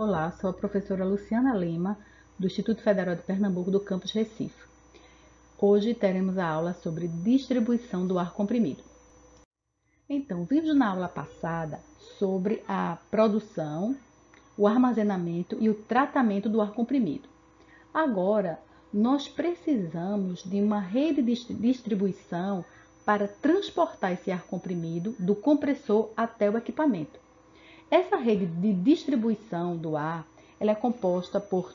Olá, sou a professora Luciana Lima, do Instituto Federal de Pernambuco, do campus Recife. Hoje teremos a aula sobre distribuição do ar comprimido. Então, vimos na aula passada sobre a produção, o armazenamento e o tratamento do ar comprimido. Agora, nós precisamos de uma rede de distribuição para transportar esse ar comprimido do compressor até o equipamento. Essa rede de distribuição do ar, ela é composta por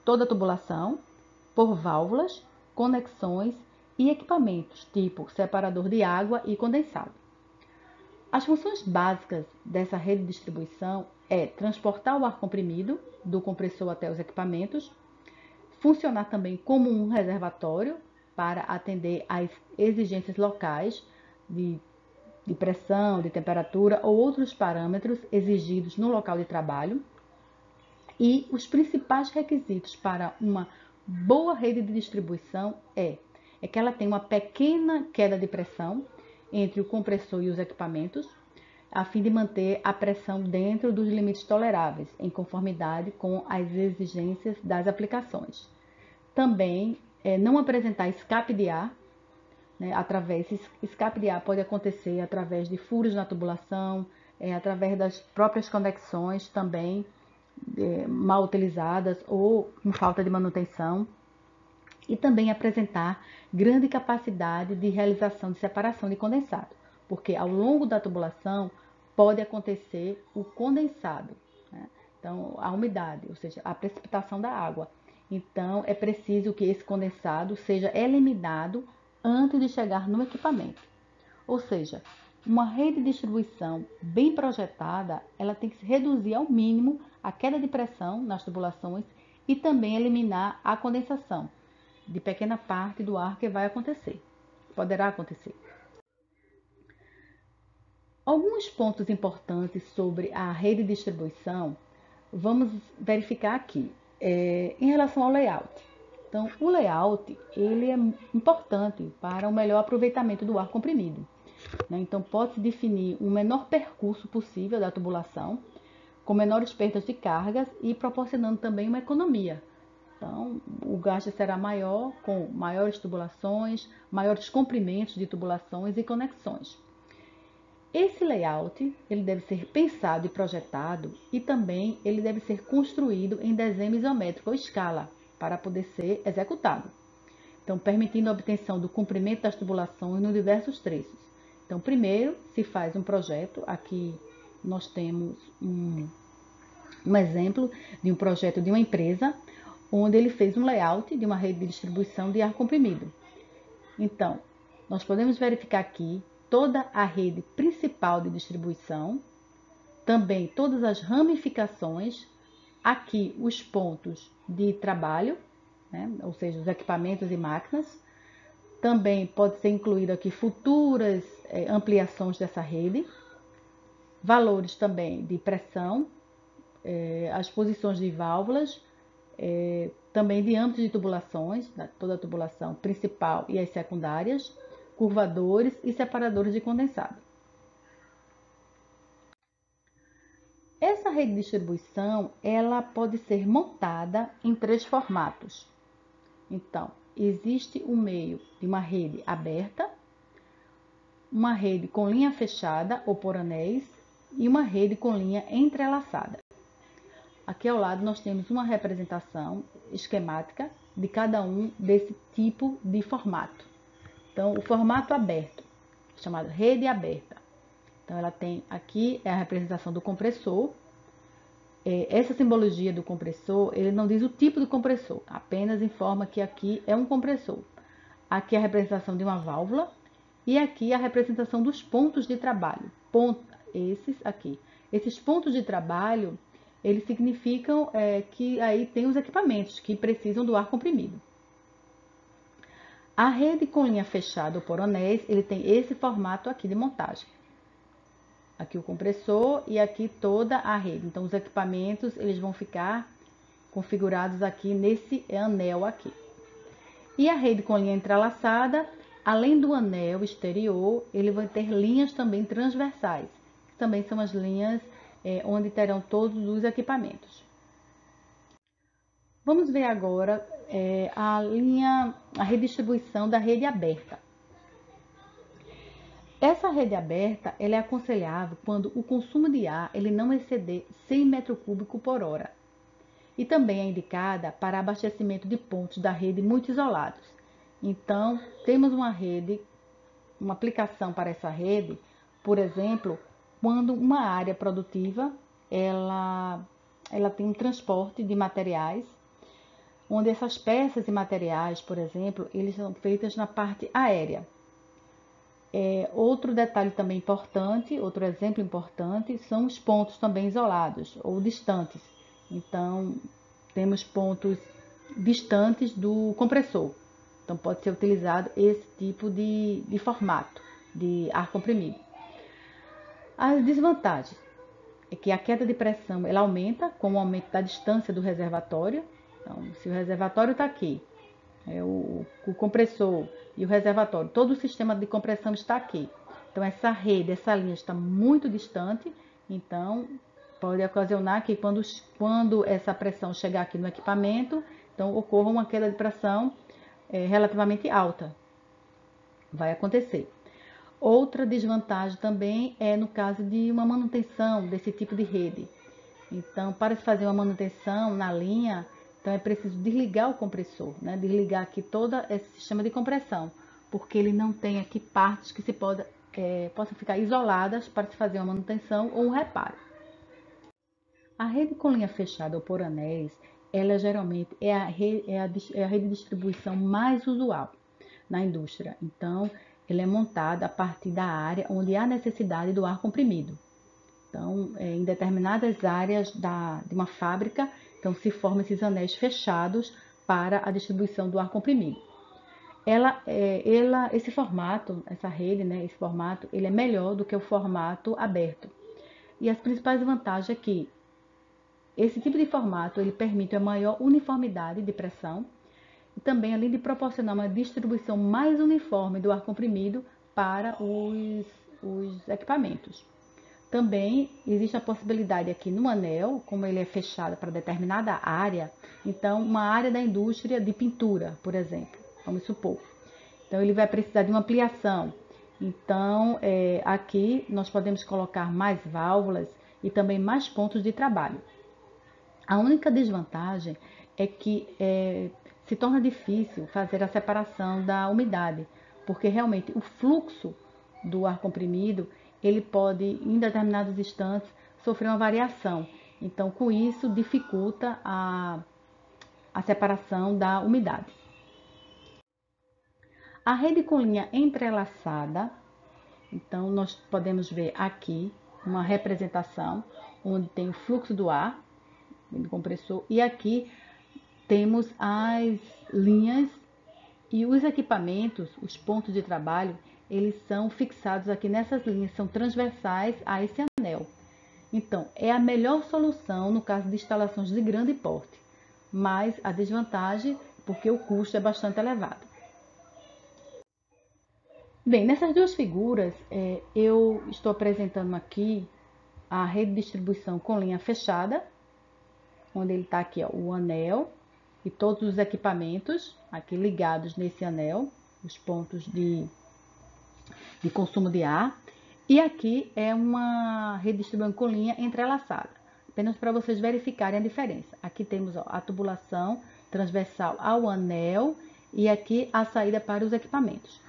toda a tubulação, por válvulas, conexões e equipamentos, tipo separador de água e condensado. As funções básicas dessa rede de distribuição é transportar o ar comprimido do compressor até os equipamentos, funcionar também como um reservatório para atender às exigências locais de pressão, de temperatura ou outros parâmetros exigidos no local de trabalho. E os principais requisitos para uma boa rede de distribuição é que ela tenha uma pequena queda de pressão entre o compressor e os equipamentos, a fim de manter a pressão dentro dos limites toleráveis, em conformidade com as exigências das aplicações. Também não apresentar escape de ar, escape de ar pode acontecer através de furos na tubulação, através das próprias conexões também mal utilizadas ou com falta de manutenção. E também apresentar grande capacidade de realização de separação de condensado, porque ao longo da tubulação pode acontecer o condensado, né? Então a umidade, ou seja, a precipitação da água. Então é preciso que esse condensado seja eliminado antes de chegar no equipamento. Ou seja, uma rede de distribuição bem projetada, ela tem que se reduzir ao mínimo a queda de pressão nas tubulações e também eliminar a condensação de pequena parte do ar que vai acontecer, poderá acontecer. Alguns pontos importantes sobre a rede de distribuição, vamos verificar aqui, em relação ao layout. Então, o layout ele é importante para o melhor aproveitamento do ar comprimido, né? Então, pode-se definir um menor percurso possível da tubulação, com menores perdas de cargas e proporcionando também uma economia. Então, o gasto será maior com maiores tubulações, maiores comprimentos de tubulações e conexões. Esse layout ele deve ser pensado e projetado e também ele deve ser construído em desenho isométrico ou escala para poder ser executado. Então, permitindo a obtenção do comprimento das tubulações nos diversos trechos. Então, primeiro se faz um projeto. Aqui nós temos um exemplo de um projeto de uma empresa, onde ele fez um layout de uma rede de distribuição de ar comprimido. Então, nós podemos verificar aqui toda a rede principal de distribuição, também todas as ramificações, aqui os pontos de trabalho, né? Ou seja, os equipamentos e máquinas. Também pode ser incluído aqui futuras ampliações dessa rede, valores também de pressão, as posições de válvulas, também diâmetros de tubulações, toda a tubulação principal e as secundárias, curvadores e separadores de condensado. Essa rede de distribuição, ela pode ser montada em 3 formatos. Então, existe o meio de uma rede aberta, uma rede com linha fechada ou por anéis e uma rede com linha entrelaçada. Aqui ao lado nós temos uma representação esquemática de cada um desse tipo de formato. Então, o formato aberto, chamado rede aberta. Então, ela tem aqui a representação do compressor. Essa simbologia do compressor, ele não diz o tipo do compressor, apenas informa que aqui é um compressor. Aqui é a representação de uma válvula e aqui a representação dos pontos de trabalho. Esses aqui. Esses pontos de trabalho, eles significam que aí tem os equipamentos que precisam do ar comprimido. A rede com linha fechada ou por anéis, ele tem esse formato aqui de montagem. Aqui o compressor e aqui toda a rede. Então, os equipamentos, eles vão ficar configurados aqui nesse anel aqui. E a rede com linha entrelaçada, além do anel exterior, ele vai ter linhas também transversais, que também são as linhas onde terão todos os equipamentos. Vamos ver agora a redistribuição da rede aberta. Essa rede aberta ela é aconselhável quando o consumo de ar ele não exceder 100 metros cúbicos por hora. E também é indicada para abastecimento de pontos da rede muito isolados. Então, temos uma aplicação para essa rede, por exemplo, quando uma área produtiva ela tem um transporte de materiais, onde essas peças e materiais, por exemplo, eles são feitas na parte aérea. Outro detalhe também importante, outro exemplo importante, são os pontos também isolados ou distantes. Então, temos pontos distantes do compressor. Então, pode ser utilizado esse tipo de formato de ar comprimido. As desvantagens é que a queda de pressão ela aumenta com o aumento da distância do reservatório. Então, se o reservatório está aqui, o compressor e o reservatório, todo o sistema de compressão está aqui. Então, essa rede, essa linha está muito distante, então pode ocasionar que quando essa pressão chegar aqui no equipamento, então ocorra uma queda de pressão relativamente alta. Vai acontecer. Outra desvantagem também é no caso de uma manutenção desse tipo de rede. Então, para se fazer uma manutenção na linha, então é preciso desligar o compressor, né? Desligar aqui todo esse sistema de compressão, porque ele não tem aqui partes que possam ficar isoladas para se fazer uma manutenção ou um reparo. A rede com linha fechada ou por anéis, ela geralmente é a rede de distribuição mais usual na indústria. Então, ela é montada a partir da área onde há necessidade do ar comprimido. Então, em determinadas áreas de uma fábrica, então se formam esses anéis fechados para a distribuição do ar comprimido. Esse formato, essa rede, né, esse formato, ele é melhor do que o formato aberto. E as principais vantagens é que esse tipo de formato ele permite a maior uniformidade de pressão e também, além de proporcionar uma distribuição mais uniforme do ar comprimido para os equipamentos. Também existe a possibilidade aqui no anel, como ele é fechado para determinada área, então uma área da indústria de pintura, por exemplo, vamos supor. Então ele vai precisar de uma ampliação. Então aqui nós podemos colocar mais válvulas e também mais pontos de trabalho. A única desvantagem é que se torna difícil fazer a separação da umidade, porque realmente o fluxo do ar comprimido ele pode, em determinados instantes, sofrer uma variação. Então, com isso, dificulta a separação da umidade. A rede com linha entrelaçada, então, nós podemos ver aqui uma representação onde tem o fluxo do ar, do compressor, e aqui temos as linhas e os equipamentos, os pontos de trabalho, eles são fixados aqui nessas linhas, são transversais a esse anel. Então, é a melhor solução no caso de instalações de grande porte, mas a desvantagem porque o custo é bastante elevado. Bem, nessas duas figuras, eu estou apresentando aqui a rede de distribuição com linha fechada, onde ele está aqui, ó, o anel e todos os equipamentos aqui ligados nesse anel, os pontos de consumo de ar. E aqui é uma rede distribuição com linha entrelaçada, apenas para vocês verificarem a diferença. Aqui temos a tubulação transversal ao anel e aqui a saída para os equipamentos.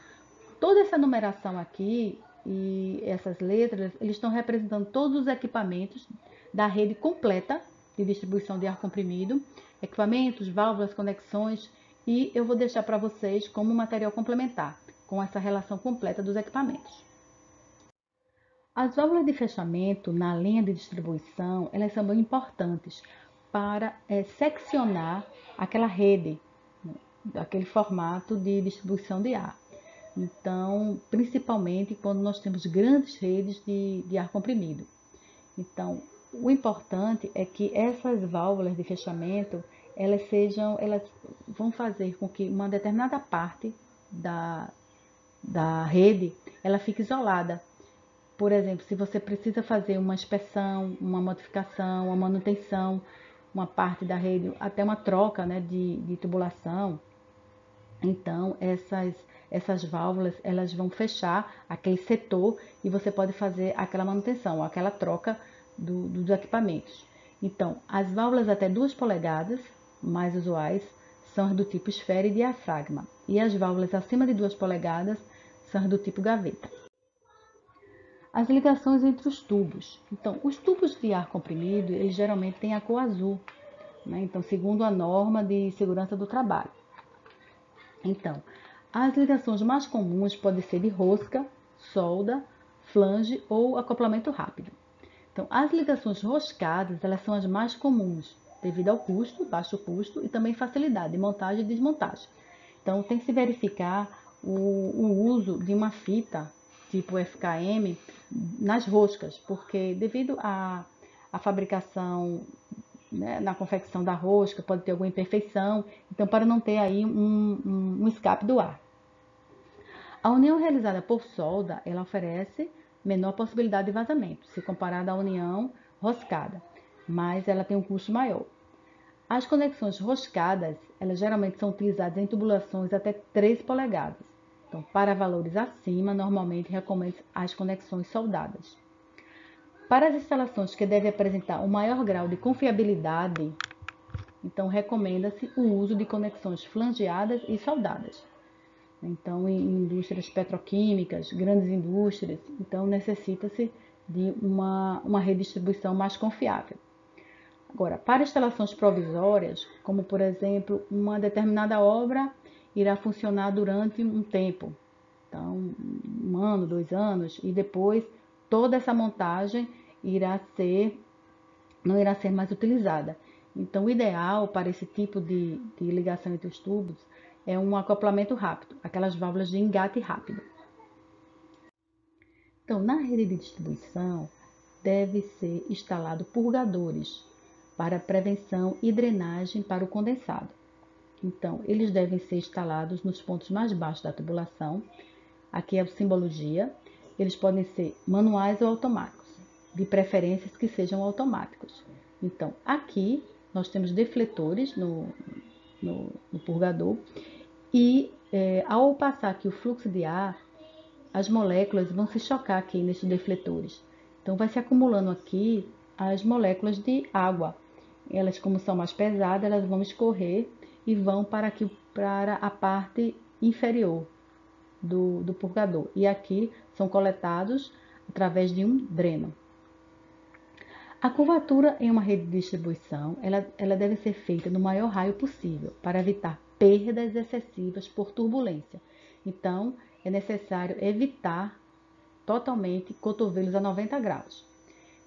Toda essa numeração aqui e essas letras, eles estão representando todos os equipamentos da rede completa de distribuição de ar comprimido, equipamentos, válvulas, conexões, e eu vou deixar para vocês como material complementar, com essa relação completa dos equipamentos. As válvulas de fechamento na linha de distribuição, elas são bem importantes para seccionar aquela rede, aquele formato de distribuição de ar. Então, principalmente quando nós temos grandes redes de ar comprimido. Então, o importante é que essas válvulas de fechamento, elas vão fazer com que uma determinada parte da rede, ela fique isolada. Por exemplo, se você precisa fazer uma inspeção, uma modificação, uma manutenção, uma parte da rede, até uma troca, né, de tubulação. Então, essas válvulas, elas vão fechar aquele setor e você pode fazer aquela manutenção, aquela troca dos equipamentos. Então, as válvulas até 2 polegadas, mais usuais, são as do tipo esfera e diafragma. E as válvulas acima de 2 polegadas são as do tipo gaveta. As ligações entre os tubos. Então, os tubos de ar comprimido, eles geralmente têm a cor azul, né? Então, segundo a norma de segurança do trabalho. Então, as ligações mais comuns podem ser de rosca, solda, flange ou acoplamento rápido. Então, as ligações roscadas, elas são as mais comuns, devido ao custo, baixo custo e também facilidade de montagem e desmontagem. Então, tem que se verificar o uso de uma fita tipo FKM nas roscas, porque devido à fabricação, né, na confecção da rosca, pode ter alguma imperfeição, então para não ter aí um escape do ar. A união realizada por solda, ela oferece menor possibilidade de vazamento, se comparada à união roscada, mas ela tem um custo maior. As conexões roscadas, elas geralmente são utilizadas em tubulações até 3 polegadas. Então, para valores acima, normalmente recomendo as conexões soldadas. Para as instalações que devem apresentar um maior grau de confiabilidade, então recomenda-se o uso de conexões flangeadas e soldadas. Então, em indústrias petroquímicas, grandes indústrias, então necessita-se de uma redistribuição mais confiável. Agora, para instalações provisórias, como por exemplo, uma determinada obra irá funcionar durante um tempo, então 1 ano, 2 anos, e depois toda essa montagem não irá ser mais utilizada. Então, o ideal para esse tipo de ligação entre os tubos é um acoplamento rápido, aquelas válvulas de engate rápido. Então, na rede de distribuição, deve ser instalado purgadores para prevenção e drenagem para o condensado. Então, eles devem ser instalados nos pontos mais baixos da tubulação. Aqui é a simbologia. Eles podem ser manuais ou automáticos, de preferências que sejam automáticos. Então, aqui nós temos defletores no purgador e ao passar aqui o fluxo de ar, as moléculas vão se chocar aqui nesses defletores. Então, vai se acumulando aqui as moléculas de água. Elas, como são mais pesadas, elas vão escorrer e vão para a parte inferior do purgador. E aqui são coletados através de um dreno. A curvatura em uma rede de distribuição, ela deve ser feita no maior raio possível para evitar perdas excessivas por turbulência. Então, é necessário evitar totalmente cotovelos a 90 graus.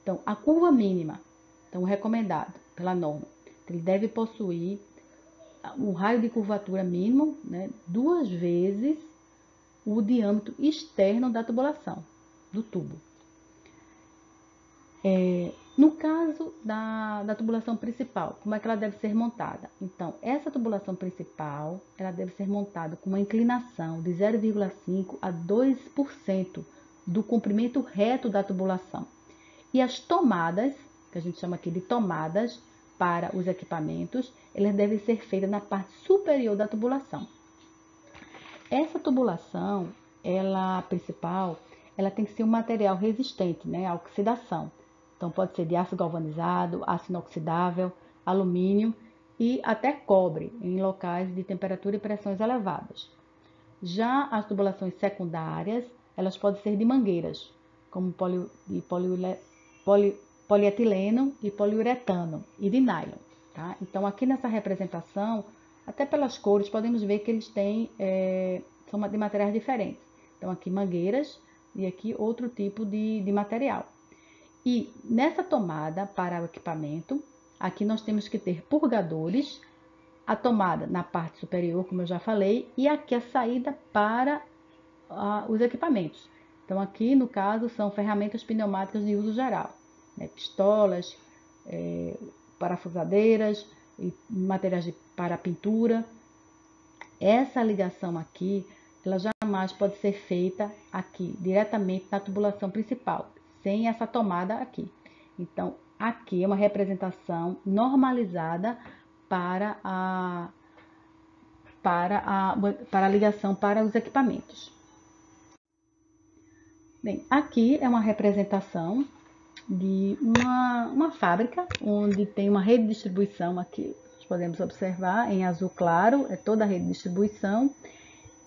Então, a curva mínima, então recomendado pela norma, ele deve possuir o raio de curvatura mínimo, né, 2 vezes o diâmetro externo da tubulação, do tubo. No caso da tubulação principal, como é que ela deve ser montada? Então, essa tubulação principal, ela deve ser montada com uma inclinação de 0,5 a 2% do comprimento reto da tubulação. E as tomadas, que a gente chama aqui de tomadas para os equipamentos, elas devem ser feitas na parte superior da tubulação. Essa tubulação, ela principal, ela tem que ser um material resistente, né, à oxidação. Então, pode ser de aço galvanizado, aço inoxidável, alumínio e até cobre em locais de temperatura e pressões elevadas. Já as tubulações secundárias, elas podem ser de mangueiras, como polietileno e poliuretano e de nylon. Tá? Então, aqui nessa representação, até pelas cores, podemos ver que eles são de materiais diferentes. Então, aqui mangueiras e aqui outro tipo de material. E nessa tomada para o equipamento, aqui nós temos que ter purgadores, a tomada na parte superior, como eu já falei, e aqui a saída para os equipamentos. Então, aqui no caso são ferramentas pneumáticas de uso geral, né? Pistolas, parafusadeiras, e materiais para pintura. Essa ligação aqui, ela jamais pode ser feita aqui, diretamente na tubulação principal, sem essa tomada aqui. Então, aqui é uma representação normalizada para para a ligação para os equipamentos. Bem, aqui é uma representação de uma fábrica, onde tem uma rede de distribuição aqui. Nós podemos observar em azul claro, é toda a rede de distribuição,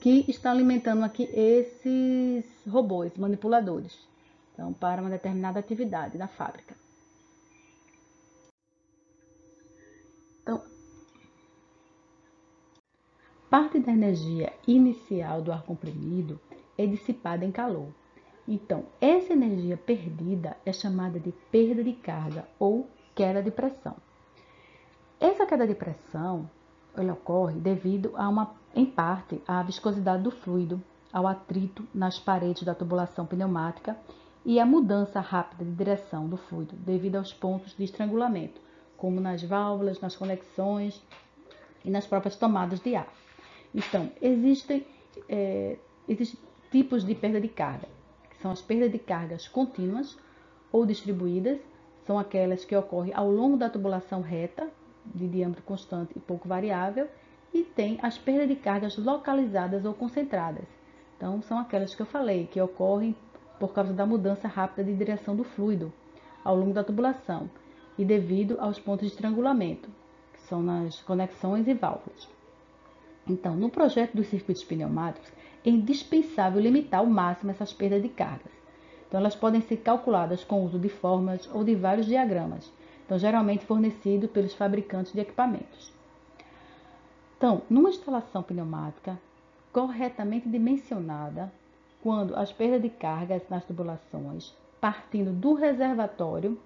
que está alimentando aqui esses robôs manipuladores. Então, para uma determinada atividade da fábrica. Então, parte da energia inicial do ar comprimido é dissipada em calor. Então, essa energia perdida é chamada de perda de carga ou queda de pressão. Essa queda de pressão ela ocorre devido em parte, à viscosidade do fluido, ao atrito nas paredes da tubulação pneumática e à mudança rápida de direção do fluido devido aos pontos de estrangulamento, como nas válvulas, nas conexões e nas próprias tomadas de ar. Então, existem tipos de perda de carga, que são as perdas de cargas contínuas ou distribuídas, são aquelas que ocorrem ao longo da tubulação reta, de diâmetro constante e pouco variável, e tem as perdas de cargas localizadas ou concentradas. Então, são aquelas que eu falei, que ocorrem por causa da mudança rápida de direção do fluido ao longo da tubulação e devido aos pontos de estrangulamento, que são nas conexões e válvulas. Então, no projeto dos circuitos pneumáticos, é indispensável limitar ao máximo essas perdas de cargas. Então, elas podem ser calculadas com o uso de fórmulas ou de vários diagramas, então, geralmente fornecido pelos fabricantes de equipamentos. Então, numa instalação pneumática corretamente dimensionada, quando as perdas de cargas nas tubulações, partindo do reservatório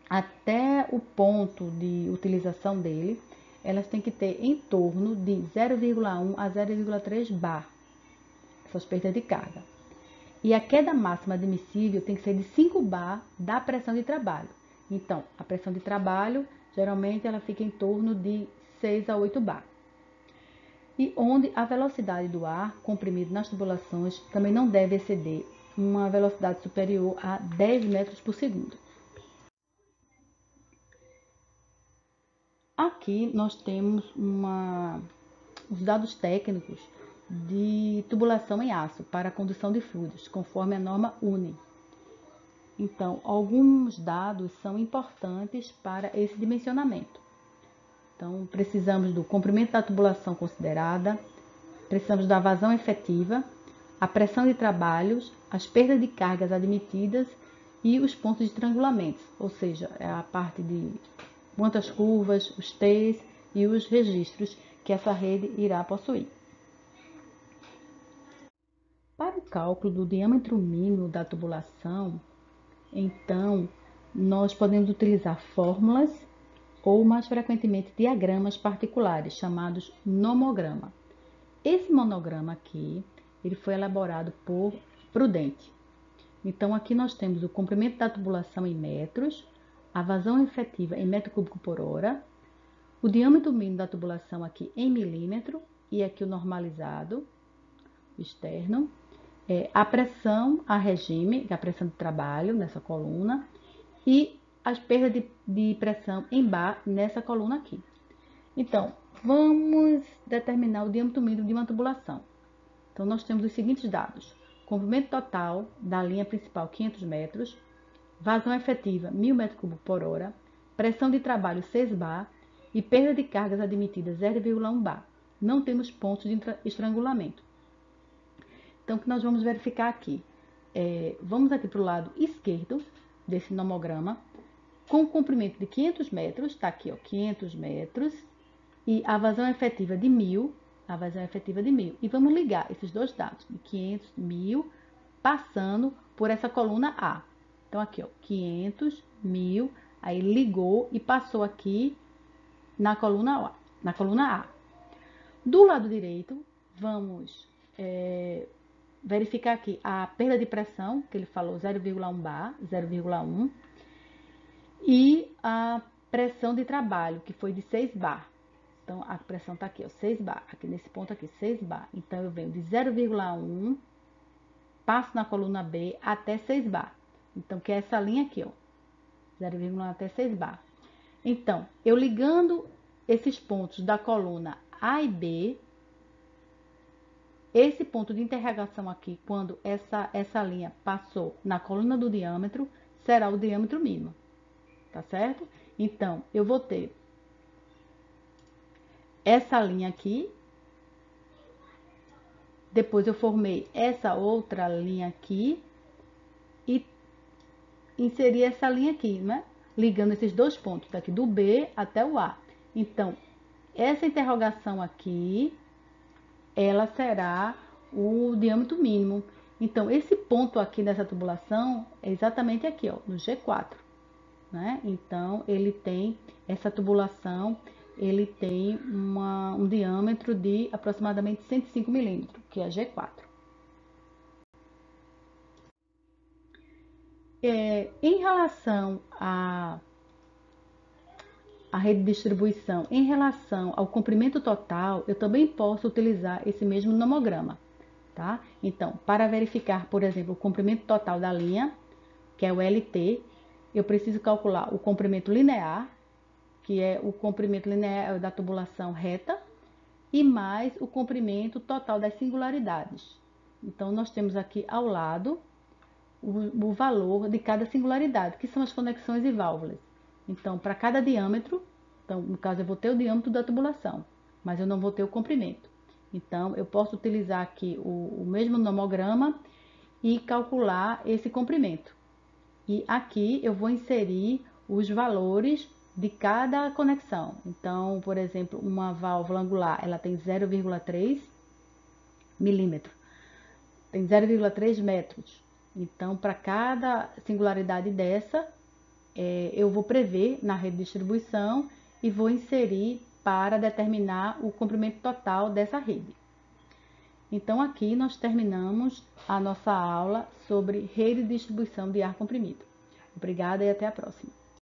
até o ponto de utilização dele, elas têm que ter em torno de 0,1 a 0,3 bar, essas perdas de carga. E a queda máxima admissível tem que ser de 5 bar da pressão de trabalho. Então, a pressão de trabalho, geralmente, ela fica em torno de 6 a 8 bar. E onde a velocidade do ar comprimido nas tubulações também não deve exceder uma velocidade superior a 10 metros por segundo. Aqui nós temos os dados técnicos de tubulação em aço para a condução de fluidos, conforme a norma UNE. Então, alguns dados são importantes para esse dimensionamento. Então, precisamos do comprimento da tubulação considerada, precisamos da vazão efetiva, a pressão de trabalhos, as perdas de cargas admitidas e os pontos de estrangulamento, ou seja, é a parte de quantas curvas, os T's e os registros que essa rede irá possuir. Para o cálculo do diâmetro mínimo da tubulação, então, nós podemos utilizar fórmulas ou, mais frequentemente, diagramas particulares, chamados nomograma. Esse monograma aqui, ele foi elaborado por Prudente. Então, aqui nós temos o comprimento da tubulação em metros, a vazão efetiva em metro cúbico por hora, o diâmetro mínimo da tubulação aqui em milímetro, e aqui o normalizado, externo, a pressão a regime, que é a pressão de trabalho nessa coluna, e as perdas de pressão em bar nessa coluna aqui. Então, vamos determinar o diâmetro mínimo de uma tubulação. Então, nós temos os seguintes dados: comprimento total da linha principal 500 metros, vazão efetiva 1000 m3 por hora, pressão de trabalho 6 bar e perda de cargas admitidas 0,1 bar. Não temos pontos de estrangulamento. Então, o que nós vamos verificar aqui? Vamos aqui para o lado esquerdo desse nomograma, com o comprimento de 500 metros, está aqui, ó, 500 metros, e a vazão efetiva de 1000, e vamos ligar esses dois dados, de 500, 1000, passando por essa coluna A. Então, aqui, ó, 500, 1000, aí ligou e passou aqui na coluna A. Do lado direito, vamos verificar aqui a perda de pressão, que ele falou 0,1 bar, 0,1, e a pressão de trabalho, que foi de 6 bar. Então, a pressão está aqui, ó, 6 bar, aqui nesse ponto aqui, 6 bar. Então, eu venho de 0,1, passo na coluna B até 6 bar. Então, que é essa linha aqui, ó. 0,1 até 6 bar. Então, eu ligando esses pontos da coluna A e B, esse ponto de interrogação aqui, quando essa linha passou na coluna do diâmetro, será o diâmetro mínimo, tá certo? Então, eu vou ter essa linha aqui, depois eu formei essa outra linha aqui e inseri essa linha aqui, né? Ligando esses dois pontos, daqui do B até o A. Então, essa interrogação aqui, ela será o diâmetro mínimo. Então, esse ponto aqui dessa tubulação é exatamente aqui, ó, no G4, né? Então, ele tem essa tubulação, ele tem um diâmetro de aproximadamente 105 milímetros, que é G4. Em relação à rede de distribuição, em relação ao comprimento total, eu também posso utilizar esse mesmo nomograma, tá? Então, para verificar, por exemplo, o comprimento total da linha, que é o LT, eu preciso calcular o comprimento linear, que é o comprimento linear da tubulação reta, e mais o comprimento total das singularidades. Então, nós temos aqui ao lado o valor de cada singularidade, que são as conexões e válvulas. Então, para cada diâmetro, então, no caso, eu vou ter o diâmetro da tubulação, mas eu não vou ter o comprimento. Então, eu posso utilizar aqui o mesmo nomograma e calcular esse comprimento. E aqui eu vou inserir os valores de cada conexão. Então, por exemplo, uma válvula angular, ela tem 0,3 milímetro, tem 0,3 metros. Então, para cada singularidade dessa, eu vou prever na rede de distribuição e vou inserir para determinar o comprimento total dessa rede. Então, aqui nós terminamos a nossa aula sobre rede de distribuição de ar comprimido. Obrigada e até a próxima.